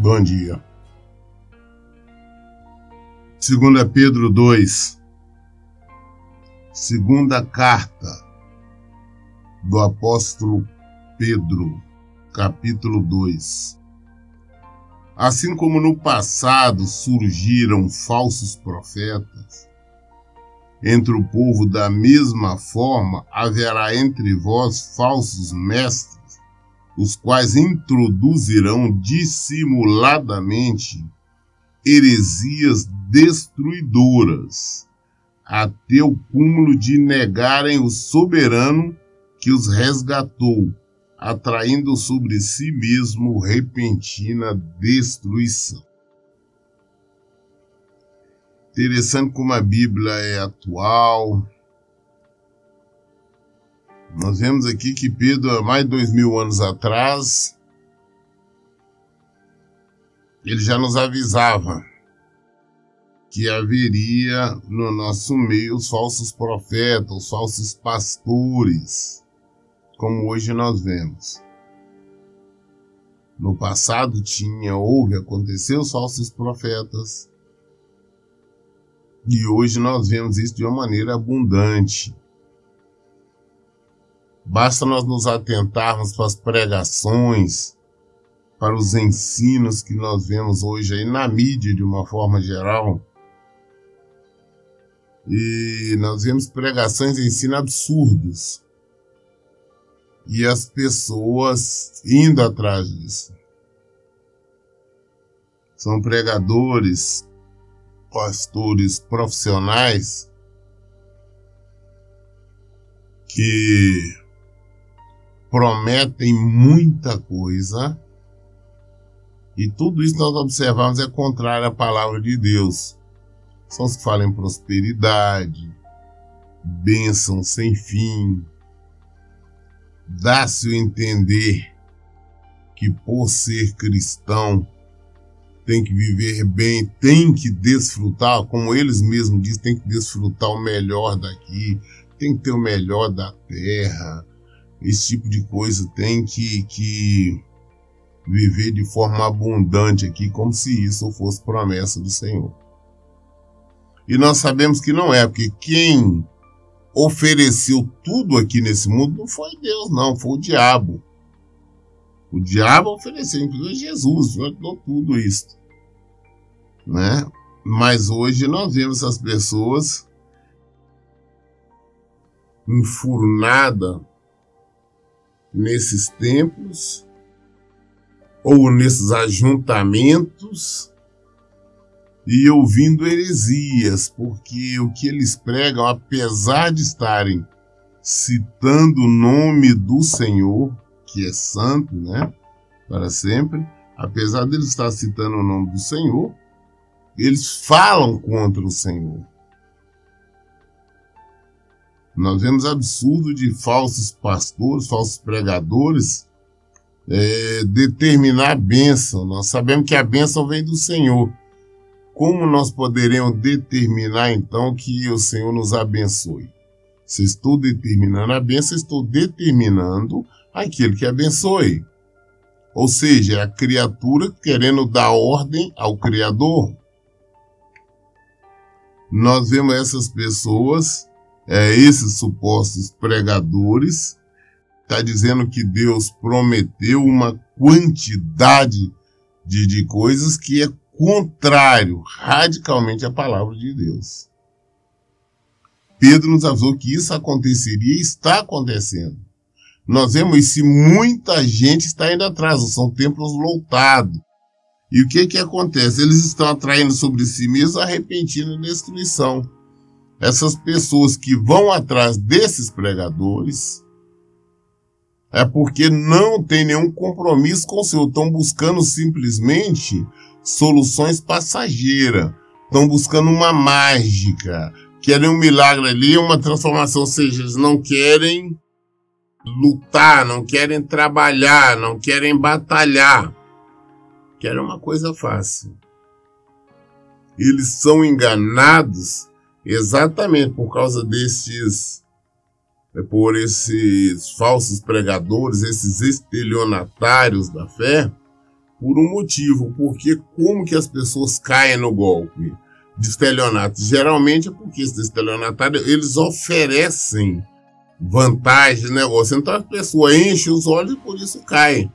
Bom dia. 2 Pedro 2, segunda carta do apóstolo Pedro, capítulo 2. Assim como no passado surgiram falsos profetas, entre o povo da mesma forma haverá entre vós falsos mestres, os quais introduzirão dissimuladamente heresias destruidoras, até o cúmulo de negarem o soberano que os resgatou, atraindo sobre si mesmo repentina destruição. Interessante como a Bíblia é atual. Nós vemos aqui que Pedro, há mais de 2000 anos atrás, ele já nos avisava que haveria no nosso meio os falsos profetas, os falsos pastores, como hoje nós vemos. No passado aconteceu os falsos profetas, e hoje nós vemos isso de uma maneira abundante. Basta nós nos atentarmos para as pregações, para os ensinos que nós vemos hoje aí na mídia de uma forma geral. E nós vemos pregações e ensino absurdos. E as pessoas indo atrás disso. São pregadores, pastores profissionais que prometem muita coisa, e tudo isso nós observamos é contrário à palavra de Deus. São os que falam em prosperidade, bênção sem fim. Dá-se a entender que por ser cristão tem que viver bem, tem que desfrutar, como eles mesmos dizem, tem que desfrutar o melhor daqui, tem que ter o melhor da terra. Esse tipo de coisa tem que viver de forma abundante aqui, como se isso fosse promessa do Senhor. E nós sabemos que não é, porque quem ofereceu tudo aqui nesse mundo não foi Deus, não, foi o diabo. O diabo ofereceu, inclusive Jesus, deu tudo isso, né? Mas hoje nós vemos essas pessoas enfurnadas nesses templos ou nesses ajuntamentos e ouvindo heresias, porque o que eles pregam, apesar de estarem citando o nome do Senhor, que é santo, né, para sempre, apesar de eles estar citando o nome do Senhor, eles falam contra o Senhor. Nós vemos absurdo de falsos pastores, falsos pregadores, determinar a bênção. Nós sabemos que a bênção vem do Senhor. Como nós poderemos determinar, então, que o Senhor nos abençoe? Se estou determinando a bênção, estou determinando aquele que abençoe. Ou seja, é a criatura querendo dar ordem ao Criador. Nós vemos essas pessoas, esses supostos pregadores, está dizendo que Deus prometeu uma quantidade de coisas que é contrário radicalmente à palavra de Deus. Pedro nos avisou que isso aconteceria e está acontecendo. Nós vemos isso e muita gente está indo atrás, são templos lotados. E o que acontece? Eles estão atraindo sobre si mesmos a repentina destruição. Essas pessoas que vão atrás desses pregadores é porque não tem nenhum compromisso com o Senhor. Estão buscando simplesmente soluções passageiras. Estão buscando uma mágica. Querem um milagre ali, uma transformação. Ou seja, eles não querem lutar, não querem trabalhar, não querem batalhar. Querem uma coisa fácil. Eles são enganados exatamente por causa por esses falsos pregadores, esses estelionatários da fé, por um motivo, porque como que as pessoas caem no golpe de estelionato? Geralmente é porque esses estelionatários, eles oferecem vantagem, negócio. Então a pessoa enche os olhos e por isso cai.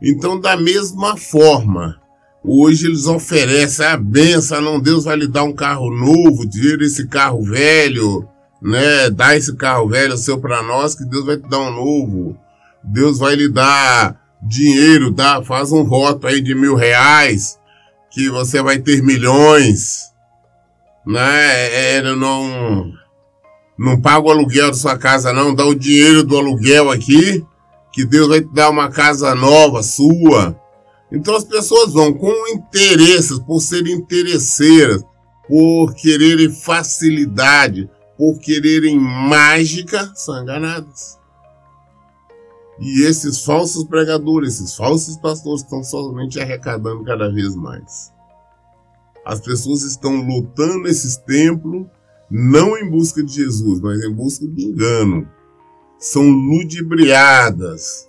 Então, da mesma forma, hoje eles oferecem a benção, não, Deus vai lhe dar um carro novo, tira esse carro velho, né? Dá esse carro velho seu para nós, que Deus vai te dar um novo. Deus vai lhe dar dinheiro, faz um voto aí de R$1.000, que você vai ter milhões, né? Não paga o aluguel da sua casa, não, dá o dinheiro do aluguel aqui, que Deus vai te dar uma casa nova, sua. Então as pessoas vão com interesses, por serem interesseiras, por quererem facilidade, por quererem mágica, são enganadas. E esses falsos pregadores, esses falsos pastores estão somente arrecadando cada vez mais. As pessoas estão lutando nesses templos, não em busca de Jesus, mas em busca de engano. São ludibriadas,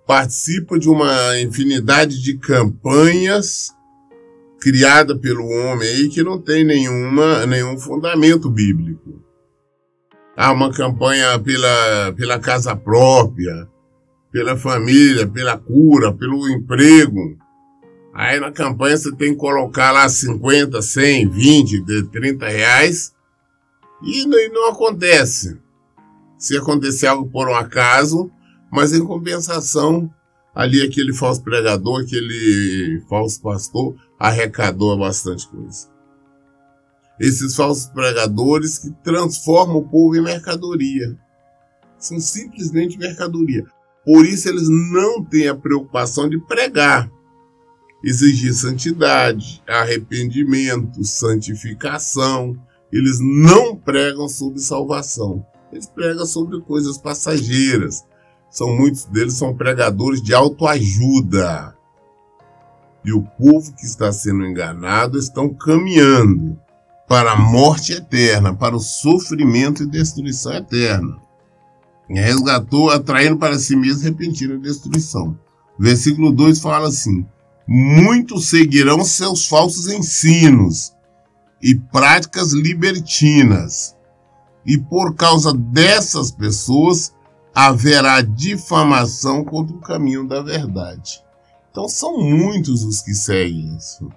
participam de uma infinidade de campanhas criadas pelo homem aí que não tem nenhum fundamento bíblico. Há uma campanha pela casa própria, pela família, pela cura, pelo emprego. Aí na campanha você tem que colocar lá 50, 100, 20, 30 reais e não acontece. Se acontecer algo por um acaso, mas em compensação, ali aquele falso pregador, aquele falso pastor, arrecadou bastante coisa. Esses falsos pregadores que transformam o povo em mercadoria. São simplesmente mercadoria. Por isso eles não têm a preocupação de pregar. Exigir santidade, arrependimento, santificação. Eles não pregam sobre salvação. Eles pregam sobre coisas passageiras. Muitos deles são pregadores de autoajuda. E o povo que está sendo enganado estão caminhando para a morte eterna, para o sofrimento e destruição eterna. Resgatou, atraindo para si mesmo repentina destruição. Versículo 2 fala assim: muitos seguirão seus falsos ensinos e práticas libertinas, e por causa dessas pessoas haverá difamação contra o caminho da verdade. Então são muitos os que seguem isso.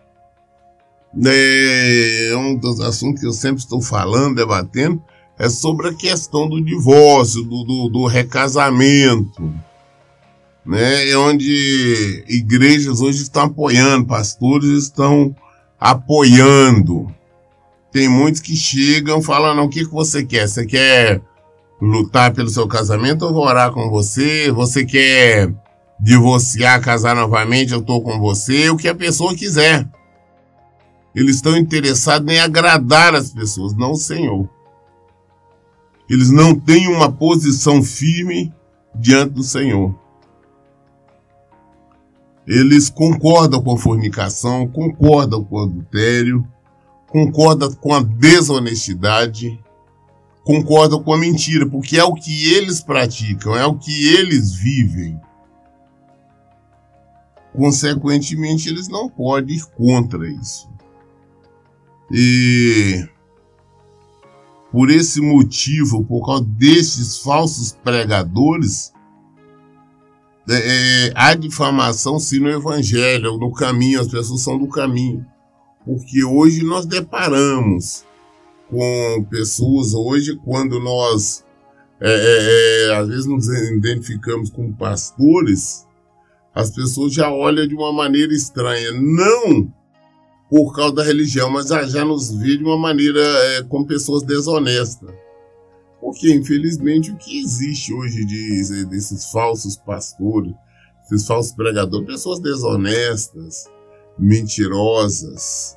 Um dos assuntos que eu sempre estou falando, debatendo, é sobre a questão do divórcio, do recasamento, né? Onde igrejas hoje estão apoiando, pastores estão apoiando. Tem muitos que chegam e falam: não, o que você quer? Você quer lutar pelo seu casamento? Eu vou orar com você. Você quer divorciar, casar novamente? Eu estou com você. O que a pessoa quiser. Eles estão interessados em agradar as pessoas, não o Senhor. Eles não têm uma posição firme diante do Senhor. Eles concordam com a fornicação, concordam com o adultério, concordam com a desonestidade, concordam com a mentira, porque é o que eles praticam, é o que eles vivem. Consequentemente, eles não podem ir contra isso. E por esse motivo, por causa desses falsos pregadores, há difamação sim no evangelho, no caminho, as pessoas são do caminho. Porque hoje nós deparamos com pessoas, hoje quando nós às vezes nos identificamos como pastores, as pessoas já olham de uma maneira estranha, não por causa da religião, mas já nos vê de uma maneira como pessoas desonestas. Porque, infelizmente, o que existe hoje desses falsos pastores, esses falsos pregadores, pessoas desonestas, mentirosas,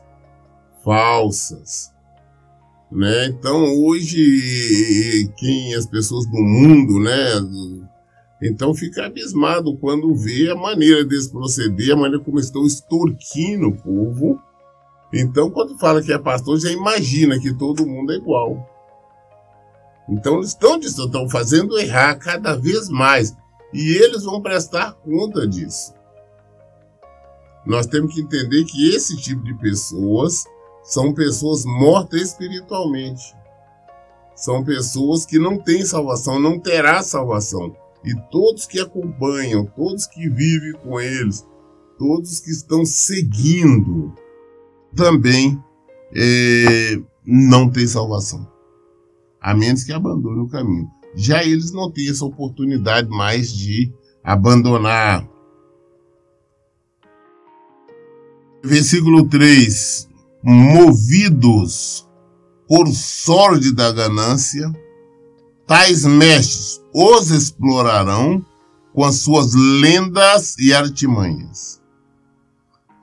falsas, né? Então, hoje, as pessoas do mundo, né? Então, fica abismado quando vê a maneira deles proceder, a maneira como estão extorquindo o povo. Então, quando fala que é pastor, já imagina que todo mundo é igual. Então, eles estão fazendo errar cada vez mais. E eles vão prestar conta disso. Nós temos que entender que esse tipo de pessoas são pessoas mortas espiritualmente. São pessoas que não têm salvação, não terá salvação. E todos que acompanham, todos que vivem com eles, todos que estão seguindo, também não têm salvação. A menos que abandonem o caminho. Já eles não têm essa oportunidade mais de abandonar. Versículo 3. Movidos por sorte da ganância, tais mestres os explorarão com as suas lendas e artimanhas.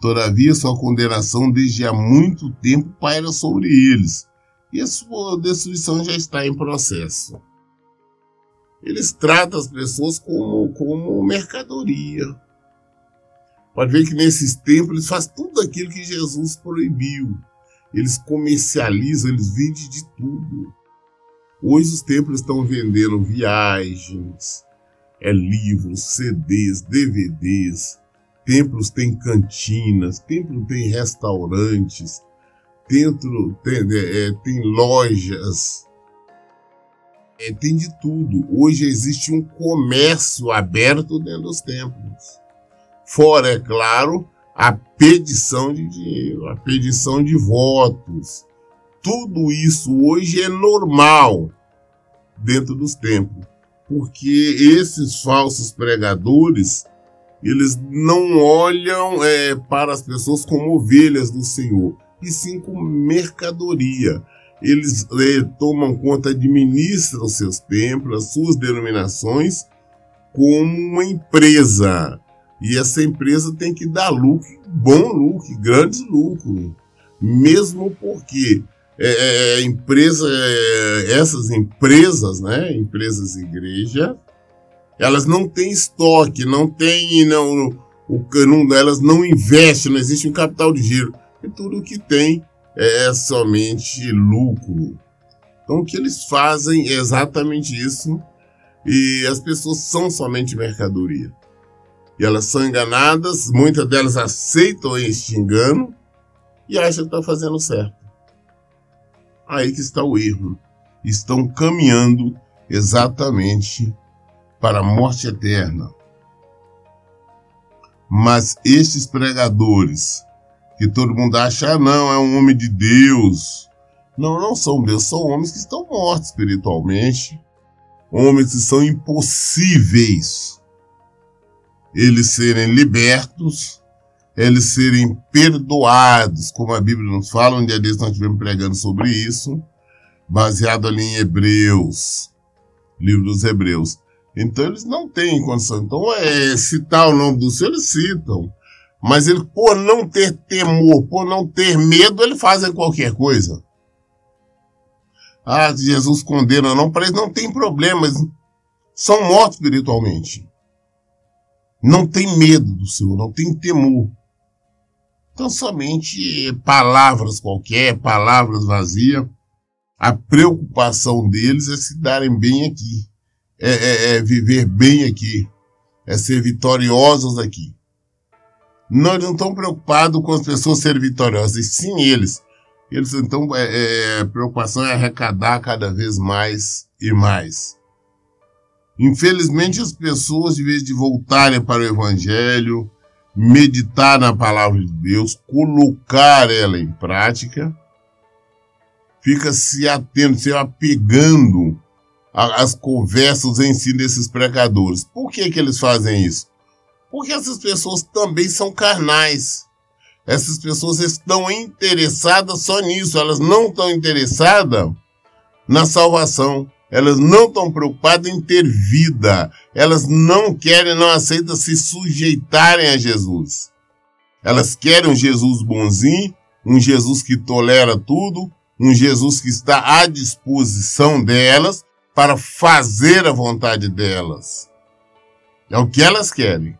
Todavia, sua condenação desde há muito tempo paira sobre eles, e a sua destruição já está em processo. Eles tratam as pessoas como mercadoria. Pode ver que nesses tempos eles fazem tudo aquilo que Jesus proibiu. Eles comercializam, eles vendem de tudo. Hoje os templos estão vendendo viagens, livros, CDs, DVDs. Templos têm cantinas, templo tem restaurantes, templo tem lojas, tem de tudo. Hoje existe um comércio aberto dentro dos templos. Fora, é claro, a pedição de dinheiro, a pedição de votos. Tudo isso hoje é normal dentro dos templos, porque esses falsos pregadores, eles não olham para as pessoas como ovelhas do Senhor, e sim como mercadoria. Eles tomam conta, administram os seus templos, as suas denominações, como uma empresa. E essa empresa tem que dar lucro, bom lucro, grandes lucros. Mesmo porque essas empresas, né, empresas igreja, elas não têm estoque, elas não investem, não existe um capital de giro. E tudo que tem é somente lucro. Então o que eles fazem é exatamente isso, e as pessoas são somente mercadoria. E elas são enganadas, muitas delas aceitam este engano e acham que estão fazendo certo. Aí que está o erro. Estão caminhando exatamente para a morte eterna. Mas estes pregadores, que todo mundo acha, não, é um homem de Deus. Não são Deus, são homens que estão mortos espiritualmente. Homens que são impossíveis eles serem libertos, eles serem perdoados, como a Bíblia nos fala. Um dia desses nós estivemos pregando sobre isso, baseado ali em Hebreus, livro dos Hebreus. Então eles não têm condição. Então citar o nome do Senhor, eles citam. Mas ele, por não ter temor, por não ter medo, eles fazem qualquer coisa. Jesus condena ou não, para eles não tem problema, eles são mortos espiritualmente. Não tem medo do Senhor, não tem temor. Então somente palavras qualquer, palavras vazias. A preocupação deles é se darem bem aqui. Viver bem aqui. É ser vitoriosos aqui. Não, eles não estão preocupados com as pessoas serem vitoriosas, e sim eles. Então, a preocupação é arrecadar cada vez mais e mais. Infelizmente, as pessoas, de vez de voltarem para o Evangelho, meditar na palavra de Deus, colocar ela em prática, fica se atendo, se apegando às conversas em si desses pregadores. Por que eles fazem isso? Porque essas pessoas também são carnais. Essas pessoas estão interessadas só nisso. Elas não estão interessadas na salvação. Elas não estão preocupadas em ter vida. Elas não querem, não aceitam se sujeitarem a Jesus. Elas querem um Jesus bonzinho, um Jesus que tolera tudo, um Jesus que está à disposição delas para fazer a vontade delas. É o que elas querem.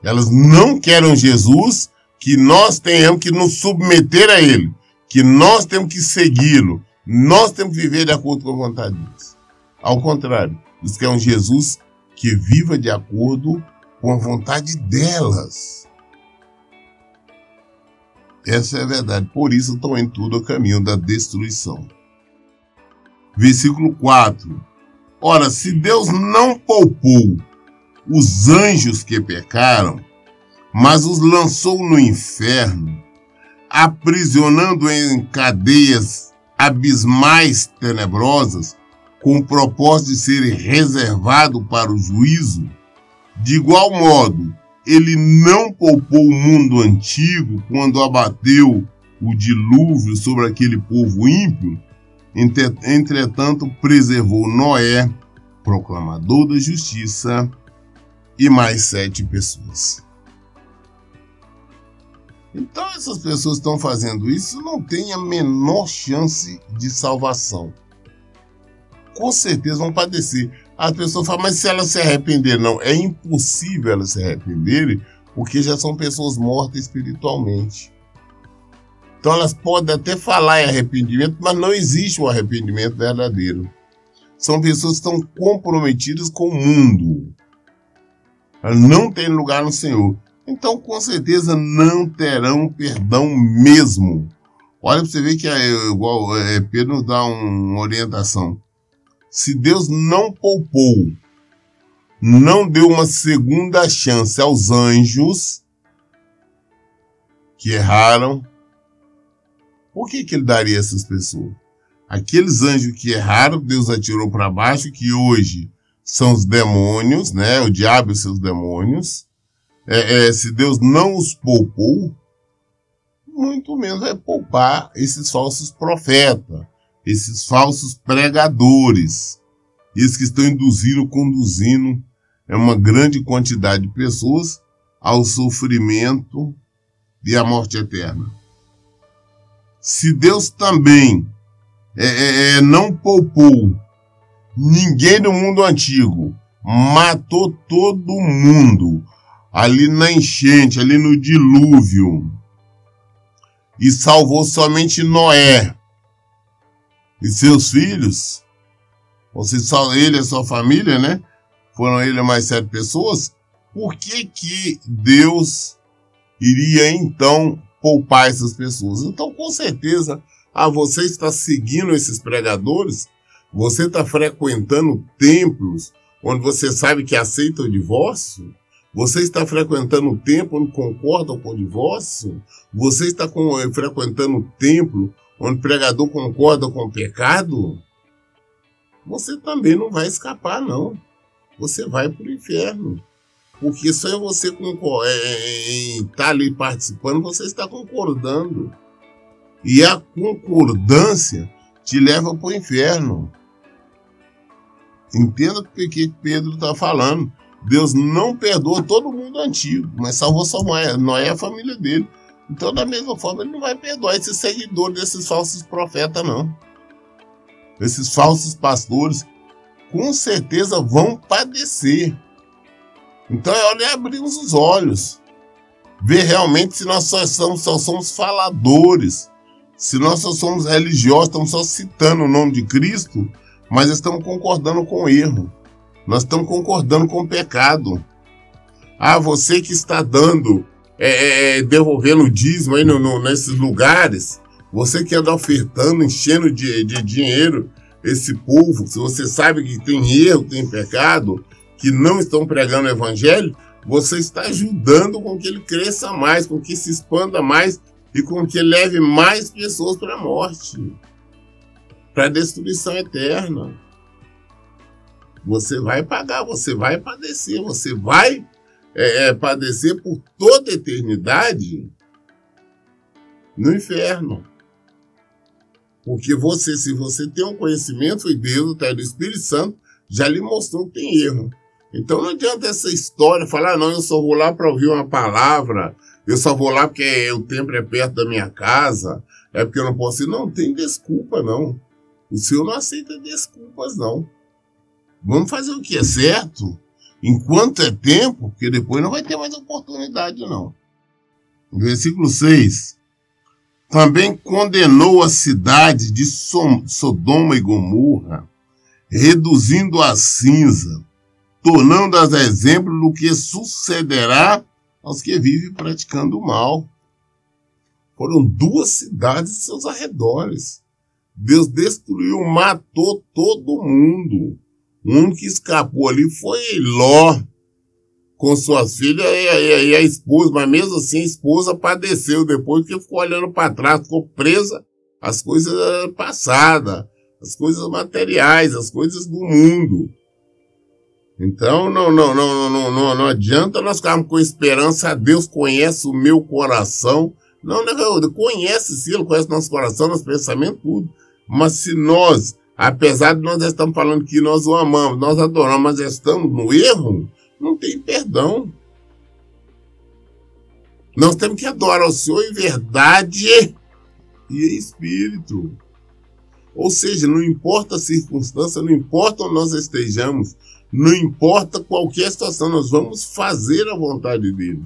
Elas não querem um Jesus que nós tenhamos que nos submeter a ele, que nós temos que segui-lo, nós temos que viver de acordo com a vontade deles. Ao contrário, eles querem um Jesus que viva de acordo com a vontade delas. Essa é a verdade. Por isso estão em tudo o caminho da destruição. Versículo 4. Ora, se Deus não poupou os anjos que pecaram, mas os lançou no inferno, aprisionando em cadeias abismais tenebrosas, com o propósito de serem reservados para o juízo, de igual modo, ele não poupou o mundo antigo quando abateu o dilúvio sobre aquele povo ímpio. Entretanto, preservou Noé, proclamador da justiça, e mais 7 pessoas. Então, essas pessoas que estão fazendo isso não têm a menor chance de salvação. Com certeza vão padecer. As pessoas falam, mas se elas se arrependerem, não. É impossível elas se arrependerem, porque já são pessoas mortas espiritualmente. Então elas podem até falar em arrependimento, mas não existe um arrependimento verdadeiro. São pessoas que estão comprometidas com o mundo. Elas não têm lugar no Senhor. Então, com certeza, não terão perdão mesmo. Olha para você ver que Pedro nos dá uma orientação. Se Deus não poupou, não deu uma segunda chance aos anjos que erraram, por que ele daria a essas pessoas? Aqueles anjos que erraram, Deus atirou para baixo, que hoje são os demônios, né? O diabo e seus demônios. Se Deus não os poupou, muito menos vai poupar esses falsos profetas, esses falsos pregadores, esses que estão conduzindo uma grande quantidade de pessoas ao sofrimento e à morte eterna. Se Deus também não poupou ninguém do mundo antigo, matou todo mundo, ali na enchente, ali no dilúvio, e salvou somente Noé e seus filhos, só ele e a sua família, né? Foram ele mais 7 pessoas. Por que Deus iria então poupar essas pessoas? Então, com certeza, você está seguindo esses pregadores, você está frequentando templos onde você sabe que aceita o divórcio, você está frequentando o templo onde concordam com o divórcio, você está frequentando o templo onde o pregador concorda com o pecado, você também não vai escapar, não. Você vai para o inferno. Porque só você estar ali participando, você está concordando. E a concordância te leva para o inferno. Entenda o que Pedro está falando. Deus não perdoa todo mundo antigo, mas salvou só Noé e a família dele. Então, da mesma forma, ele não vai perdoar esses seguidores desses falsos profetas, não. Esses falsos pastores, com certeza, vão padecer. Então, é hora de abrirmos os olhos. Ver realmente se nós só somos faladores. Se nós só somos religiosos, estamos só citando o nome de Cristo, mas estamos concordando com o erro. Nós estamos concordando com o pecado. Você que está dando, devolvendo o dízimo aí nesses lugares, você que anda ofertando, enchendo de dinheiro esse povo, se você sabe que tem erro, tem pecado, que não estão pregando o evangelho, você está ajudando com que ele cresça mais, com que se expanda mais e com que leve mais pessoas para a morte, para a destruição eterna. Você vai pagar, você vai padecer, você vai padecer por toda a eternidade no inferno. Porque se você tem um conhecimento de Deus, o Espírito Santo já lhe mostrou que tem erro. Então não adianta essa história, falar, não, eu só vou lá para ouvir uma palavra, eu só vou lá porque o templo é perto da minha casa, é porque eu não posso ir. Não tem desculpa, não. O Senhor não aceita desculpas, não. Vamos fazer o que é certo, enquanto é tempo, porque depois não vai ter mais oportunidade, não. Versículo 6. Também condenou a cidade de Sodoma e Gomorra, reduzindo a cinza, tornando-as exemplo do que sucederá aos que vivem praticando o mal. Foram 2 cidades e seus arredores. Deus destruiu, matou todo mundo. O único que escapou ali foi Ló, com suas filhas e a esposa, mas mesmo assim a esposa padeceu depois, porque ficou olhando para trás, ficou presa às coisas passadas, às coisas materiais, às coisas do mundo. Então não adianta nós ficarmos com esperança. Deus conhece o meu coração. Não, conhece sim, Ele conhece nosso coração, nosso pensamento, tudo. Mas se nós, apesar de nós estamos falando que nós o amamos, nós adoramos, mas estamos no erro, não tem perdão. Nós temos que adorar o Senhor em verdade e em espírito. Ou seja, não importa a circunstância, não importa onde nós estejamos, não importa qualquer situação, nós vamos fazer a vontade dele.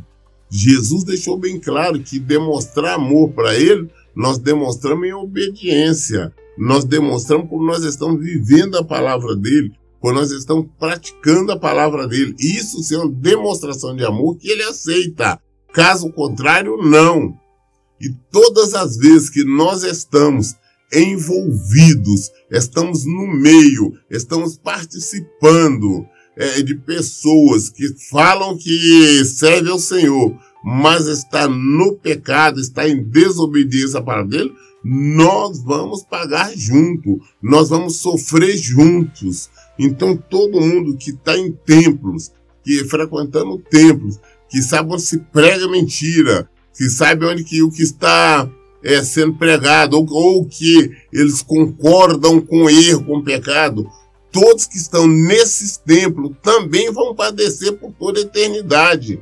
Jesus deixou bem claro que demonstrar amor para ele, nós demonstramos em obediência. Nós demonstramos como nós estamos vivendo a palavra dele, quando nós estamos praticando a palavra dele. Isso é uma demonstração de amor que ele aceita. Caso contrário, não. E todas as vezes que nós estamos envolvidos, estamos no meio, estamos participando de pessoas que falam que servem ao Senhor, mas está no pecado, está em desobediência à palavra dele, nós vamos pagar junto, nós vamos sofrer juntos. Então todo mundo que está em templos, que frequentando templos, que sabe onde se prega mentira, que sabe onde que o que está sendo pregado, ou que eles concordam com o erro, com o pecado, todos que estão nesses templos também vão padecer por toda a eternidade.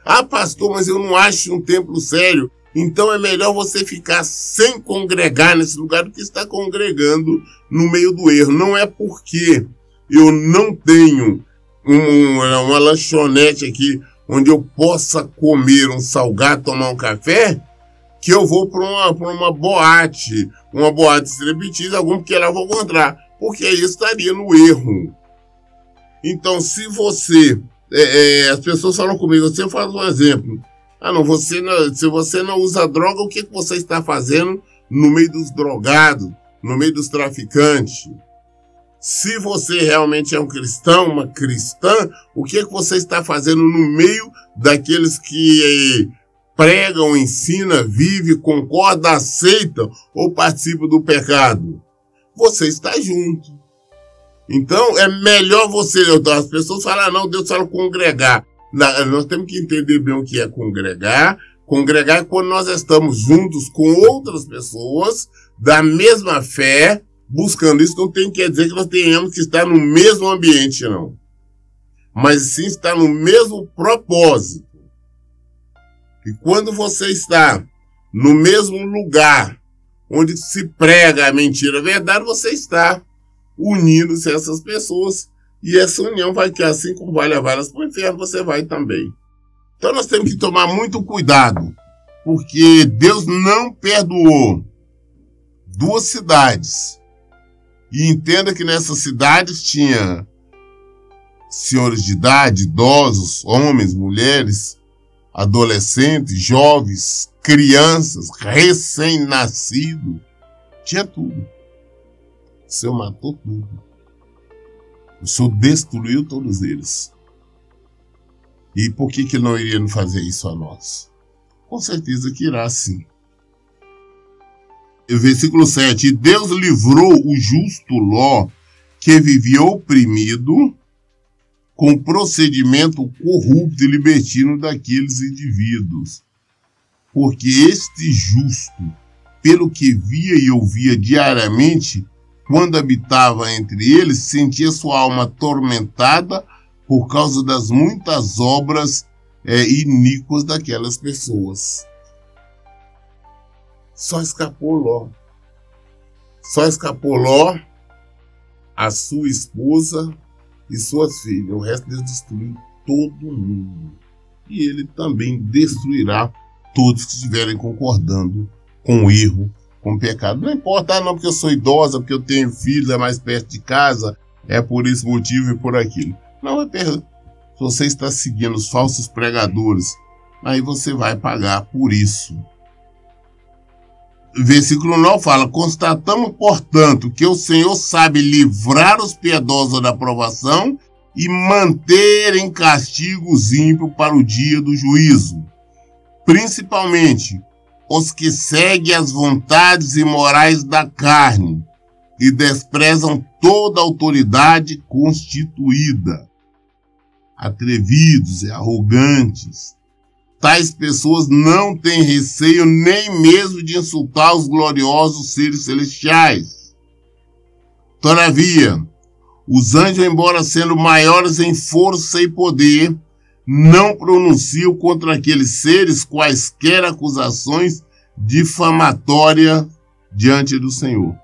Ah, pastor, mas eu não acho um templo sério. Então é melhor você ficar sem congregar nesse lugar do que estar congregando no meio do erro. Não é porque eu não tenho uma lanchonete aqui onde eu possa comer um salgado, tomar um café, que eu vou para uma boate striptease, algum que lá eu vou encontrar, porque aí estaria no erro. Então, se você, as pessoas falam comigo, você faz um exemplo, se você não usa droga, o que você está fazendo no meio dos drogados, no meio dos traficantes? Se você realmente é um cristão, uma cristã, o que você está fazendo no meio daqueles que pregam, ensinam, vivem, concordam, aceitam ou participam do pecado? Você está junto. Então é melhor você... As pessoas falam, não, Deus fala congregar. Nós temos que entender bem o que é congregar. Congregar é quando nós estamos juntos com outras pessoas da mesma fé, buscando isso. Não quer dizer que nós tenhamos que estar no mesmo ambiente, não. Mas sim estar no mesmo propósito. E quando você está no mesmo lugar onde se prega a mentira, a verdade, você está unindo-se a essas pessoas. E essa união vai que assim como vai levá-las para o inferno, você vai também. Então nós temos que tomar muito cuidado, porque Deus não perdoou 2 cidades. E entenda que nessas cidades tinha senhores de idade, idosos, homens, mulheres, adolescentes, jovens, crianças, recém-nascidos. Tinha tudo. O Senhor matou tudo. O Senhor destruiu todos eles. E por que Ele não iria fazer isso a nós? Com certeza que irá sim. Versículo 7. E Deus livrou o justo Ló, que vivia oprimido, com procedimento corrupto e libertino daqueles indivíduos. Porque este justo, pelo que via e ouvia diariamente, quando habitava entre eles, sentia sua alma atormentada por causa das muitas obras iníquas daquelas pessoas. Só escapou Ló. Só escapou Ló, a sua esposa e suas filhas. O resto Deus destruiu todo mundo. E ele também destruirá todos que estiverem concordando com o erro, com o pecado. Não importa, não, porque eu sou idosa, porque eu tenho filhos, é mais perto de casa, é por esse motivo e por aquilo. Não, se você está seguindo os falsos pregadores, aí você vai pagar por isso. Versículo 9 fala: constatamos, portanto, que o Senhor sabe livrar os piedosos da provação e manter em castigo os ímpios para o dia do juízo, principalmente os que seguem as vontades imorais da carne e desprezam toda autoridade constituída. Atrevidos e arrogantes, tais pessoas não têm receio nem mesmo de insultar os gloriosos seres celestiais. Todavia, os anjos, embora sendo maiores em força e poder, não pronunciam contra aqueles seres quaisquer acusações difamatórias diante do Senhor.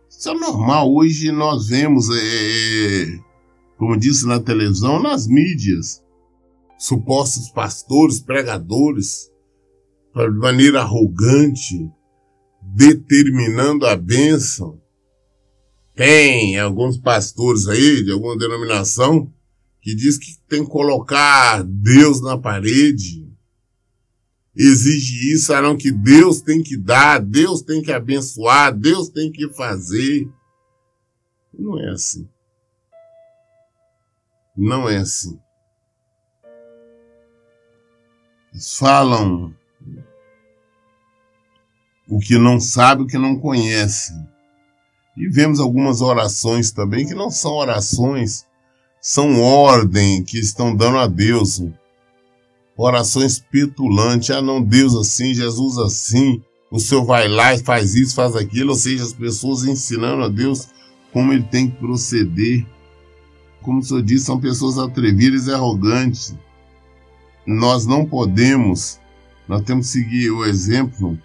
Isso é normal. Hoje nós vemos, como disse na televisão, nas mídias, supostos pastores, pregadores, de maneira arrogante, determinando a bênção. Tem alguns pastores aí, de alguma denominação, que diz que tem que colocar Deus na parede. Exige isso, não, que Deus tem que dar, Deus tem que abençoar, Deus tem que fazer. Não é assim. Não é assim. Eles falam o que não sabe, o que não conhece. E vemos algumas orações também que não são orações, são ordem que estão dando a Deus. Orações petulantes. Ah, não, Deus assim, Jesus assim, o Senhor vai lá e faz isso, faz aquilo. Ou seja, as pessoas ensinando a Deus como ele tem que proceder. Como o Senhor disse, são pessoas atrevidas e arrogantes. Nós não podemos, nós temos que seguir o exemplo,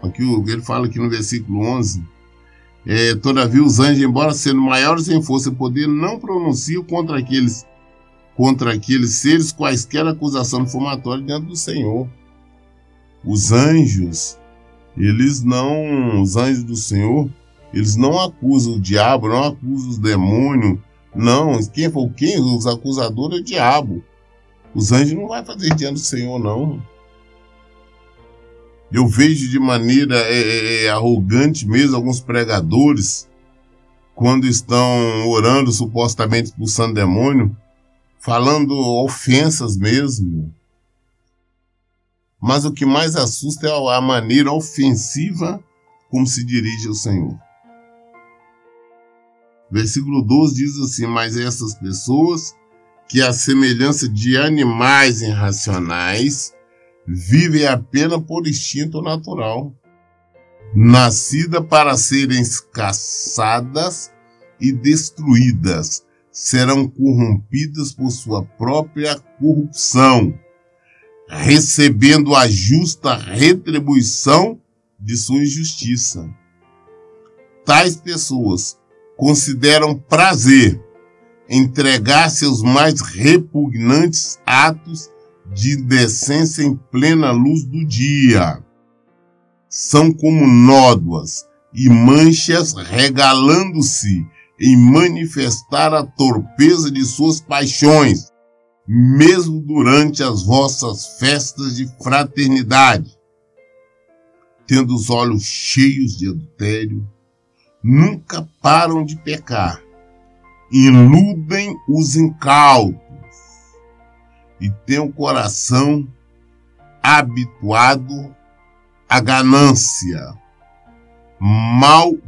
aqui ele fala aqui no versículo 11, todavia os anjos, embora sendo maiores em força e poder, não pronunciam contra aqueles seres quaisquer acusação difamatória diante do Senhor. Os anjos do Senhor, eles não acusam o diabo, não acusam os demônios, não, quem os acusadores é o diabo. Os anjos não vão fazer diante do Senhor, não. Eu vejo de maneira arrogante mesmo alguns pregadores, quando estão orando, supostamente expulsando demônio, falando ofensas mesmo. Mas o que mais assusta é a maneira ofensiva como se dirige ao Senhor. Versículo 12 diz assim: mas essas pessoas, que à semelhança de animais irracionais, vivem apenas por instinto natural, nascidas para serem caçadas e destruídas, serão corrompidas por sua própria corrupção, recebendo a justa retribuição de sua injustiça. Tais pessoas consideram prazer entregar seus mais repugnantes atos de indecência em plena luz do dia. São como nódoas e manchas, regalando-se em manifestar a torpeza de suas paixões, mesmo durante as vossas festas de fraternidade. Tendo os olhos cheios de adultério, nunca param de pecar, iludem os incautos e têm o coração habituado à ganância. Malditos!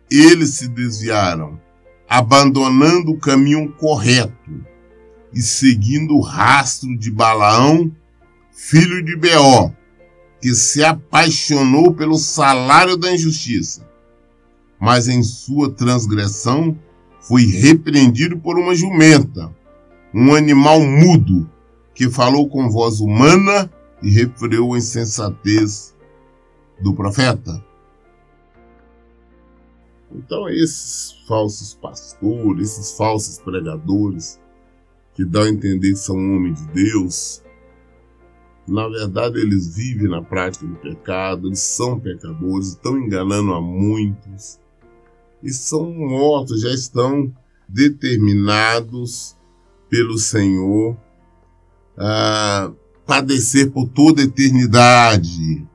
Eles se desviaram, abandonando o caminho correto e seguindo o rastro de Balaão, filho de Beor, que se apaixonou pelo salário da injustiça, mas em sua transgressão foi repreendido por uma jumenta, um animal mudo, que falou com voz humana e refreou a insensatez do profeta. Então esses falsos pastores, esses falsos pregadores, que dão a entender que são homens de Deus, na verdade eles vivem na prática do pecado, eles são pecadores, estão enganando a muitos, e são mortos, já estão determinados pelo Senhor padecer por toda a eternidade.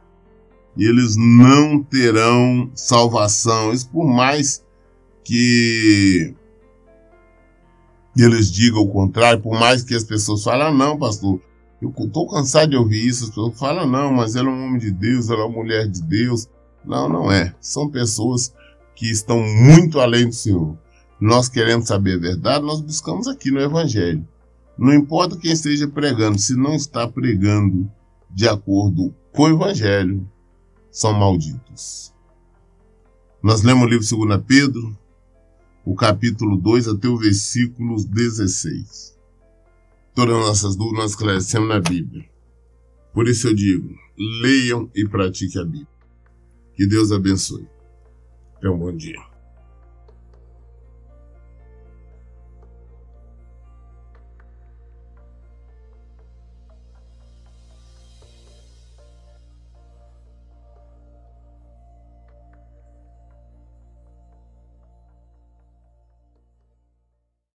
E eles não terão salvação. Isso por mais que eles digam o contrário, por mais que as pessoas falem, não, pastor, eu estou cansado de ouvir isso, as pessoas falam, não, mas ela é um homem de Deus, ela é uma mulher de Deus. Não, não é. São pessoas que estão muito além do Senhor. Nós queremos saber a verdade, nós buscamos aqui no Evangelho. Não importa quem esteja pregando, se não está pregando de acordo com o Evangelho, são malditos. Nós lemos o livro de 2 Pedro, o capítulo 2 até o versículo 16. Todas as nossas dúvidas nós esclarecemos na Bíblia. Por isso eu digo, leiam e pratiquem a Bíblia. Que Deus abençoe. Tenha um bom dia.